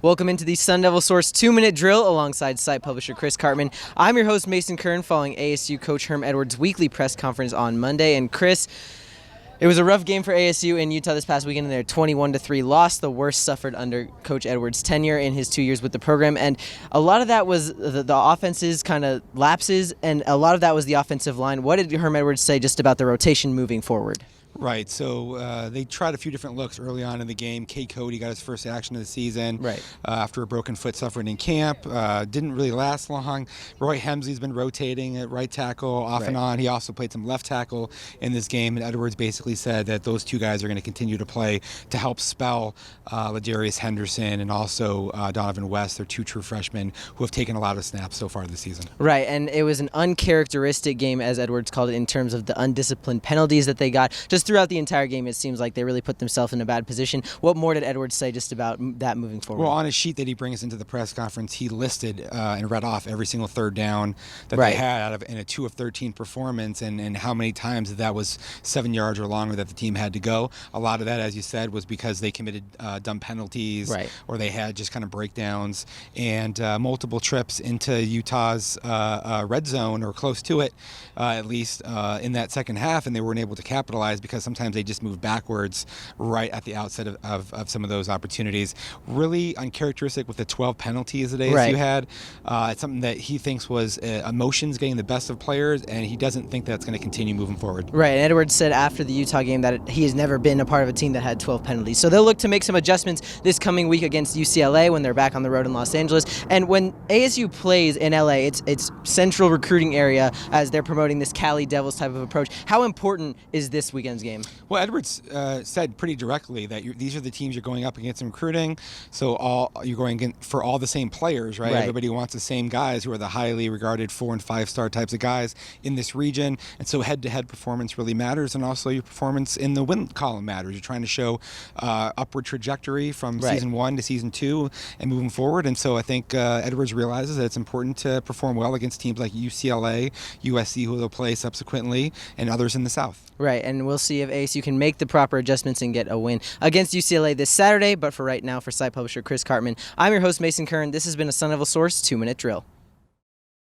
Welcome into the Sun Devil Source 2-minute drill alongside site publisher Chris Cartman. I'm your host, Mason Kern, following ASU coach Herm Edwards' weekly press conference on Monday. And Chris, it was a rough game for ASU in Utah this past weekend in their 21-3 loss, the worst suffered under Coach Edwards' tenure in his 2 years with the program. And a lot of that was the offense's kind of lapses, and a lot of that was the offensive line. What did Herm Edwards say just about the rotation moving forward? Right, so they tried a few different looks early on in the game. Kay Cody got his first action of the season after a broken foot suffered in camp. Didn't really last long. Roy Hemsley's been rotating at right tackle off and on. He also played some left tackle in this game, and Edwards basically said that those two guys are going to continue to play to help spell Ladarius Henderson and also Donovan West. They're two true freshmen who have taken a lot of snaps so far this season. Right, and it was an uncharacteristic game, as Edwards called it, in terms of the undisciplined penalties that they got. Just throughout the entire game, it seems like they really put themselves in a bad position. What more did Edwards say just about that moving forward? Well, on a sheet that he brings into the press conference, he listed and read off every single third down that they had in a 2 of 13 performance, and how many times that was 7 yards or longer that the team had to go. A lot of that, as you said, was because they committed dumb penalties, or they had just kind of breakdowns, and multiple trips into Utah's red zone, or close to it, at least in that second half, and they weren't able to capitalize because sometimes they just move backwards right at the outset of some of those opportunities. Really uncharacteristic with the 12 penalties that ASU had. It's something that he thinks was emotions getting the best of players, and he doesn't think that's going to continue moving forward. Right, and Edwards said after the Utah game that he has never been a part of a team that had 12 penalties. So they'll look to make some adjustments this coming week against UCLA when they're back on the road in Los Angeles. And when ASU plays in LA, it's central recruiting area as they're promoting this Cali Devils type of approach. How important is this weekend's game? Well, Edwards said pretty directly that these are the teams you're going up against in recruiting, so you're going for all the same players, right? Everybody wants the same guys who are the highly regarded 4- and 5-star types of guys in this region, and so head-to-head performance really matters, and also your performance in the win column matters. You're trying to show upward trajectory from season 1 to season 2 and moving forward, and so I think Edwards realizes that it's important to perform well against teams like UCLA, USC, who they'll play subsequently, and others in the South. Right, and we'll see if ASU can make the proper adjustments and get a win against UCLA this Saturday. But for right now, for site publisher Chris Cartman, I'm your host, Mason Kern. This has been a Sun Devil Source 2-minute drill.